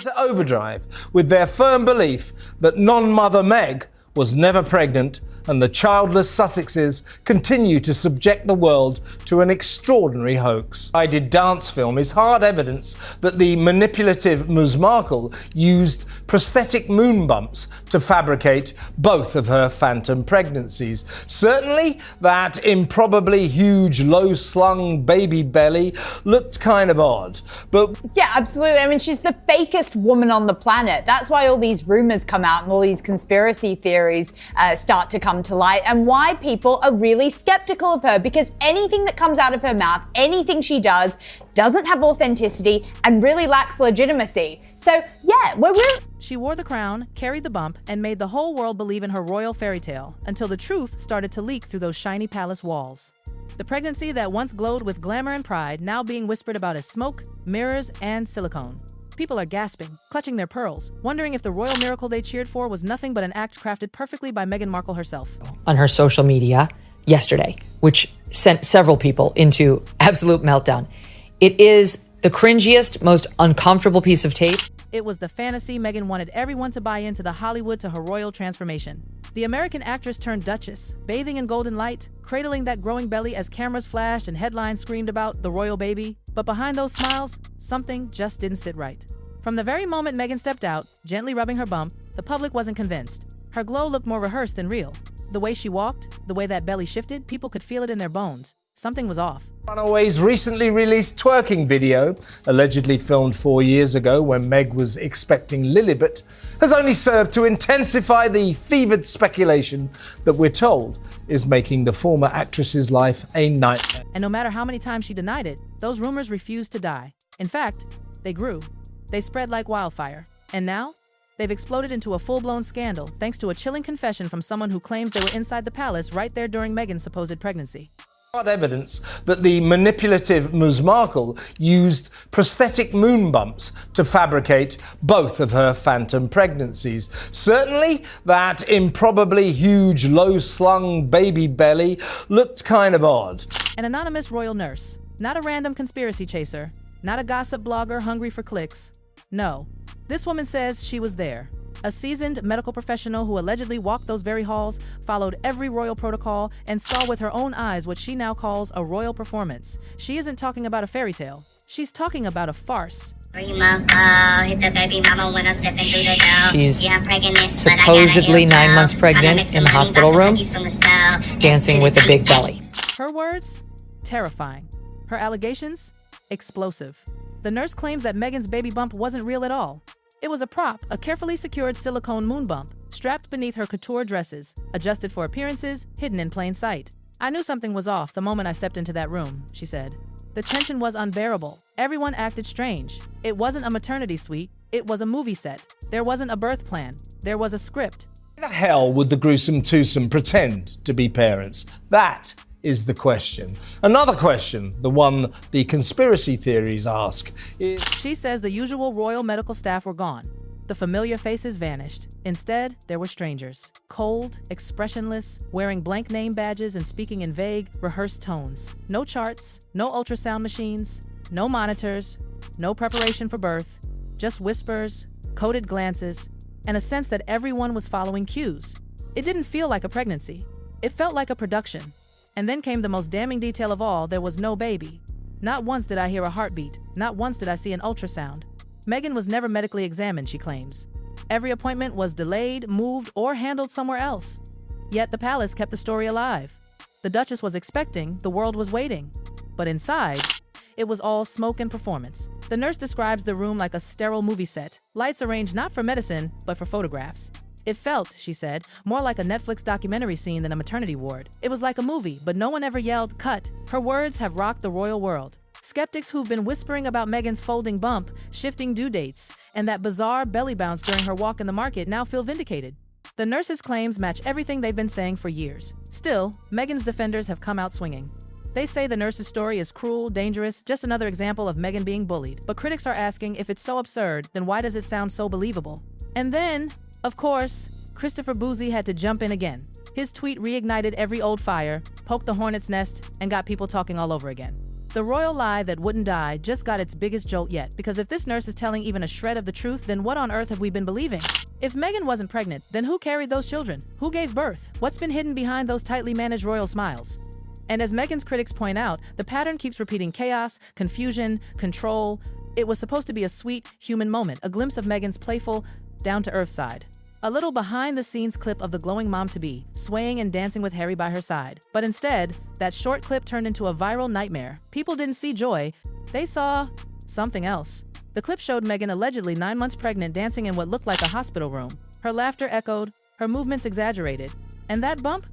into overdrive with their firm belief that non-mother Meg was never pregnant, and the childless Sussexes continue to subject the world to an extraordinary hoax. The dance film is hard evidence that the manipulative Ms. Markle used prosthetic moon bumps to fabricate both of her phantom pregnancies. Certainly, that improbably huge, low-slung baby belly looked kind of odd, but... Yeah, absolutely. I mean, she's the fakest woman on the planet. That's why all these rumors come out and all these conspiracy theories start to come to light, and why people are really skeptical of her, because anything that comes out of her mouth, anything she does, doesn't have authenticity and really lacks legitimacy. So yeah, we're really... She wore the crown, carried the bump, and made the whole world believe in her royal fairy tale, until the truth started to leak through those shiny palace walls. The pregnancy that once glowed with glamour and pride, now being whispered about as smoke, mirrors, and silicone. People are gasping, clutching their pearls, wondering if the royal miracle they cheered for was nothing but an act crafted perfectly by Meghan Markle herself. On her social media yesterday, which sent several people into absolute meltdown. It is the cringiest, most uncomfortable piece of tape. It was the fantasy Meghan wanted everyone to buy into, the Hollywood to her royal transformation. The American actress turned duchess, bathing in golden light, cradling that growing belly as cameras flashed and headlines screamed about the royal baby. But behind those smiles, something just didn't sit right. From the very moment Meghan stepped out, gently rubbing her bump, the public wasn't convinced. Her glow looked more rehearsed than real. The way she walked, the way that belly shifted, people could feel it in their bones. Something was off. Runaway's recently released twerking video, allegedly filmed 4 years ago when Meg was expecting Lilibet, has only served to intensify the fevered speculation that we're told is making the former actress's life a nightmare. And no matter how many times she denied it, those rumors refused to die. In fact, they grew. They spread like wildfire. And now, they've exploded into a full-blown scandal thanks to a chilling confession from someone who claims they were inside the palace right there during Meghan's supposed pregnancy. Hard evidence that the manipulative Ms. Markle used prosthetic moon bumps to fabricate both of her phantom pregnancies. Certainly, that improbably huge, low-slung baby belly looked kind of odd. An anonymous royal nurse, not a random conspiracy chaser, not a gossip blogger hungry for clicks. No, this woman says she was there. A seasoned medical professional who allegedly walked those very halls, followed every royal protocol, and saw with her own eyes what she now calls a royal performance. She isn't talking about a fairy tale. She's talking about a farce. She's supposedly 9 months pregnant in the hospital room, dancing with a big belly. Her words? Terrifying. Her allegations? Explosive. The nurse claims that Meghan's baby bump wasn't real at all. It was a prop, a carefully secured silicone moon bump, strapped beneath her couture dresses, adjusted for appearances, hidden in plain sight. I knew something was off the moment I stepped into that room, she said. The tension was unbearable. Everyone acted strange. It wasn't a maternity suite, it was a movie set. There wasn't a birth plan. There was a script. Why the hell would the gruesome twosome pretend to be parents? That is the question. Another question, the one the conspiracy theories ask, is... She says the usual royal medical staff were gone. The familiar faces vanished. Instead, there were strangers. Cold, expressionless, wearing blank name badges and speaking in vague, rehearsed tones. No charts, no ultrasound machines, no monitors, no preparation for birth, just whispers, coded glances, and a sense that everyone was following cues. It didn't feel like a pregnancy. It felt like a production. And then came the most damning detail of all: there was no baby. Not once did I hear a heartbeat. Not once did I see an ultrasound. Meghan was never medically examined, she claims. Every appointment was delayed, moved, or handled somewhere else. Yet the palace kept the story alive. The Duchess was expecting, the world was waiting. But inside, it was all smoke and performance. The nurse describes the room like a sterile movie set, lights arranged not for medicine, but for photographs. It felt, she said, more like a Netflix documentary scene than a maternity ward. It was like a movie, but no one ever yelled, "Cut." Her words have rocked the royal world. Skeptics who've been whispering about Meghan's folding bump, shifting due dates, and that bizarre belly bounce during her walk in the market now feel vindicated. The nurse's claims match everything they've been saying for years. Still, Meghan's defenders have come out swinging. They say the nurse's story is cruel, dangerous, just another example of Meghan being bullied. But critics are asking, if it's so absurd, then why does it sound so believable? And then, of course, Christopher Boozy had to jump in again. His tweet reignited every old fire, poked the hornet's nest, and got people talking all over again. The royal lie that wouldn't die just got its biggest jolt yet, because if this nurse is telling even a shred of the truth, then what on earth have we been believing? If Meghan wasn't pregnant, then who carried those children? Who gave birth? What's been hidden behind those tightly managed royal smiles? And as Meghan's critics point out, the pattern keeps repeating: chaos, confusion, control. It was supposed to be a sweet, human moment, a glimpse of Meghan's playful, down-to-earth side. A little behind-the-scenes clip of the glowing mom-to-be, swaying and dancing with Harry by her side. But instead, that short clip turned into a viral nightmare. People didn't see joy, they saw something else. The clip showed Meghan allegedly 9 months pregnant, dancing in what looked like a hospital room. Her laughter echoed, her movements exaggerated. And that bump?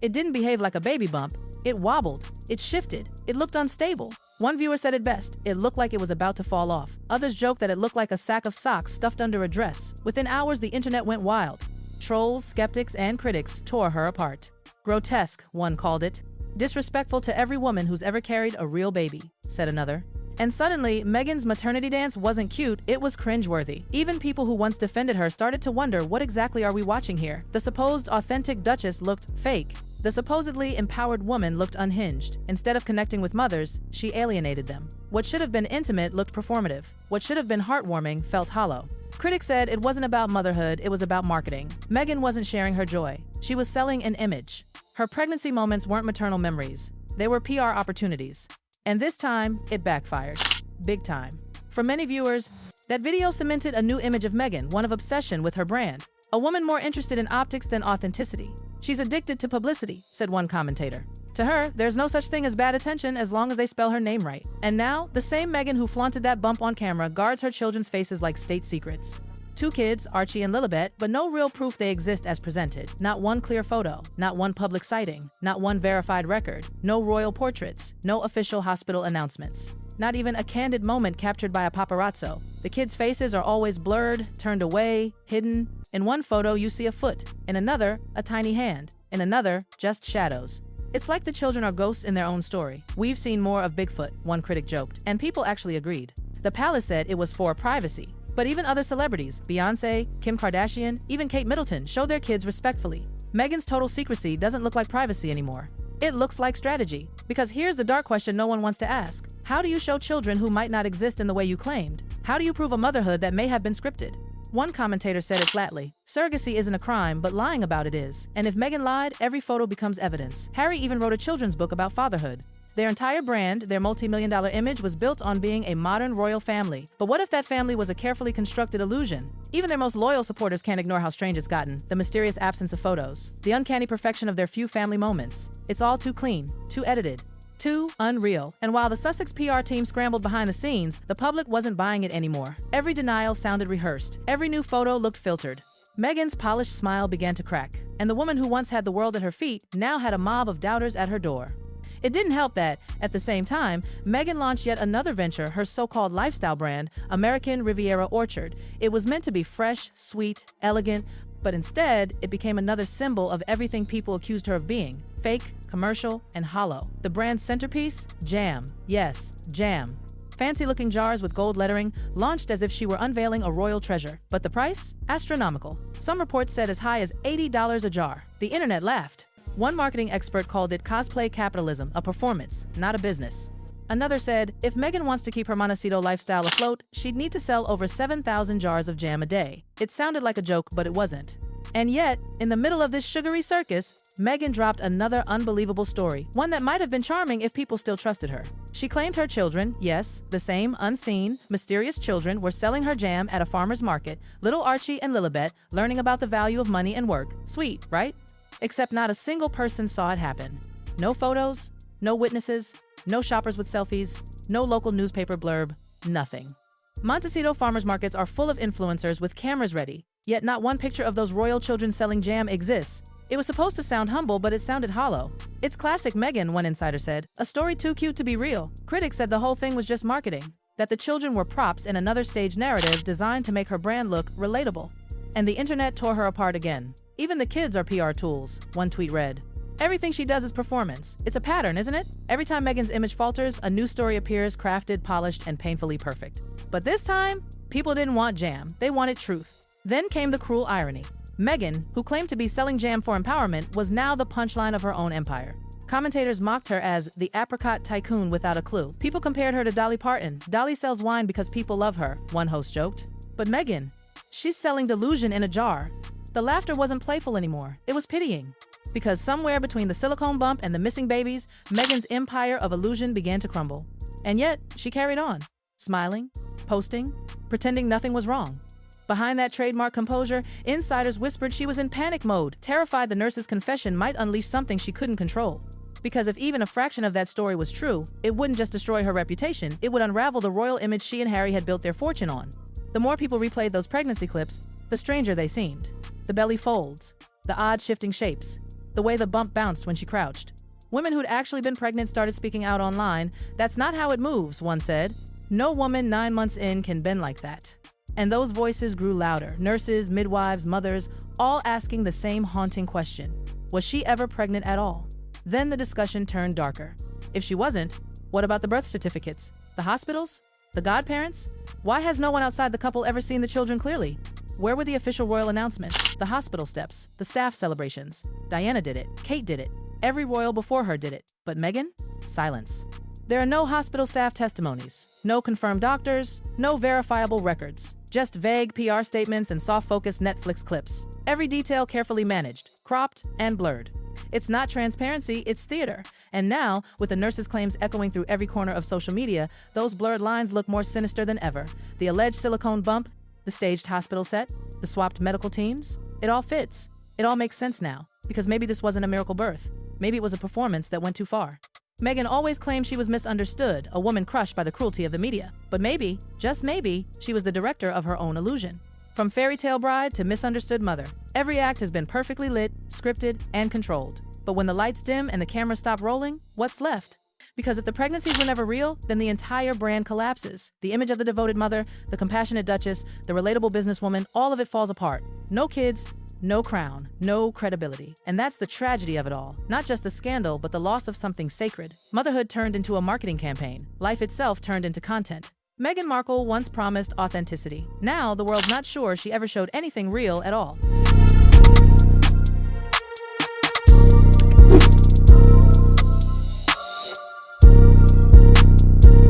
It didn't behave like a baby bump. It wobbled, it shifted, it looked unstable. One viewer said it best: it looked like it was about to fall off. Others joked that it looked like a sack of socks stuffed under a dress. Within hours, the internet went wild. Trolls, skeptics, and critics tore her apart. Grotesque, one called it. Disrespectful to every woman who's ever carried a real baby, said another. And suddenly, Meghan's maternity dance wasn't cute, it was cringeworthy. Even people who once defended her started to wonder, what exactly are we watching here? The supposed authentic Duchess looked fake. The supposedly empowered woman looked unhinged. Instead of connecting with mothers, she alienated them. What should have been intimate looked performative. What should have been heartwarming felt hollow. Critics said it wasn't about motherhood, it was about marketing. Meghan wasn't sharing her joy. She was selling an image. Her pregnancy moments weren't maternal memories. They were PR opportunities. And this time, it backfired. Big time. For many viewers, that video cemented a new image of Meghan, one of obsession with her brand. A woman more interested in optics than authenticity. She's addicted to publicity, said one commentator. To her, there's no such thing as bad attention as long as they spell her name right. And now, the same Meghan who flaunted that bump on camera guards her children's faces like state secrets. 2 kids, Archie and Lilibet, but no real proof they exist as presented. Not one clear photo, not one public sighting, not one verified record, no royal portraits, no official hospital announcements. Not even a candid moment captured by a paparazzo. The kids' faces are always blurred, turned away, hidden. In one photo, you see a foot. In another, a tiny hand. In another, just shadows. It's like the children are ghosts in their own story. We've seen more of Bigfoot, one critic joked, and people actually agreed. The palace said it was for privacy. But even other celebrities, Beyoncé, Kim Kardashian, even Kate Middleton, show their kids respectfully. Meghan's total secrecy doesn't look like privacy anymore. It looks like strategy. Because here's the dark question no one wants to ask. How do you show children who might not exist in the way you claimed? How do you prove a motherhood that may have been scripted? One commentator said it flatly: surrogacy isn't a crime, but lying about it is. And if Meghan lied, every photo becomes evidence. Harry even wrote a children's book about fatherhood. Their entire brand, their multi-million-dollar image, was built on being a modern royal family. But what if that family was a carefully constructed illusion? Even their most loyal supporters can't ignore how strange it's gotten. The mysterious absence of photos. The uncanny perfection of their few family moments. It's all too clean, too edited, too unreal. And while the Sussex PR team scrambled behind the scenes, the public wasn't buying it anymore. Every denial sounded rehearsed. Every new photo looked filtered. Meghan's polished smile began to crack. And the woman who once had the world at her feet now had a mob of doubters at her door. It didn't help that, at the same time, Meghan launched yet another venture, her so-called lifestyle brand, American Riviera Orchard. It was meant to be fresh, sweet, elegant, but instead, it became another symbol of everything people accused her of being: fake, commercial, and hollow. The brand's centerpiece? Jam. Yes, jam. Fancy-looking jars with gold lettering, launched as if she were unveiling a royal treasure. But the price? Astronomical. Some reports said as high as $80 a jar. The internet laughed. One marketing expert called it cosplay capitalism, a performance, not a business. Another said, if Meghan wants to keep her Montecito lifestyle afloat, she'd need to sell over 7,000 jars of jam a day. It sounded like a joke, but it wasn't. And yet, in the middle of this sugary circus, Meghan dropped another unbelievable story, one that might have been charming if people still trusted her. She claimed her children, yes, the same unseen, mysterious children, were selling her jam at a farmer's market, little Archie and Lilibet, learning about the value of money and work. Sweet, right? Except not a single person saw it happen. No photos, no witnesses, no shoppers with selfies, no local newspaper blurb, nothing. Montecito farmers markets are full of influencers with cameras ready, yet not one picture of those royal children selling jam exists. It was supposed to sound humble, but it sounded hollow. It's classic Meghan, one insider said. A story too cute to be real. Critics said the whole thing was just marketing, that the children were props in another stage narrative designed to make her brand look relatable. And the internet tore her apart again. Even the kids are PR tools, one tweet read. Everything she does is performance. It's a pattern, isn't it? Every time Meghan's image falters, a new story appears, crafted, polished, and painfully perfect. But this time, people didn't want jam. They wanted truth. Then came the cruel irony. Meghan, who claimed to be selling jam for empowerment, was now the punchline of her own empire. Commentators mocked her as the apricot tycoon without a clue. People compared her to Dolly Parton. Dolly sells wine because people love her, one host joked. But Meghan, she's selling delusion in a jar. The laughter wasn't playful anymore. It was pitying. Because somewhere between the silicone bump and the missing babies, Meghan's empire of illusion began to crumble. And yet, she carried on, smiling, posting, pretending nothing was wrong. Behind that trademark composure, insiders whispered she was in panic mode, terrified the nurse's confession might unleash something she couldn't control. Because if even a fraction of that story was true, it wouldn't just destroy her reputation, it would unravel the royal image she and Harry had built their fortune on. The more people replayed those pregnancy clips, the stranger they seemed. The belly folds, the odd shifting shapes, the way the bump bounced when she crouched. Women who'd actually been pregnant started speaking out online. "That's not how it moves," one said. "No woman 9 months in can bend like that." And those voices grew louder. Nurses, midwives, mothers, all asking the same haunting question. Was she ever pregnant at all? Then the discussion turned darker. If she wasn't, what about the birth certificates? The hospitals? The godparents? Why has no one outside the couple ever seen the children clearly? Where were the official royal announcements? The hospital steps? The staff celebrations? Diana did it. Kate did it. Every royal before her did it. But Meghan? Silence. There are no hospital staff testimonies, no confirmed doctors, no verifiable records, just vague PR statements and soft-focused Netflix clips. Every detail carefully managed, cropped, and blurred. It's not transparency, it's theater. And now, with the nurse's claims echoing through every corner of social media, those blurred lines look more sinister than ever. The alleged silicone bump, the staged hospital set, the swapped medical teams, it all fits. It all makes sense now, because maybe this wasn't a miracle birth. Maybe it was a performance that went too far. Meghan always claimed she was misunderstood, a woman crushed by the cruelty of the media. But maybe, just maybe, she was the director of her own illusion. From fairy tale bride to misunderstood mother, every act has been perfectly lit, scripted, and controlled. But when the lights dim and the cameras stop rolling, what's left? Because if the pregnancies were never real, then the entire brand collapses. The image of the devoted mother, the compassionate duchess, the relatable businesswoman, all of it falls apart. No kids, no crown, no credibility. And that's the tragedy of it all. Not just the scandal, but the loss of something sacred. Motherhood turned into a marketing campaign. Life itself turned into content. Meghan Markle once promised authenticity. Now, the world's not sure she ever showed anything real at all.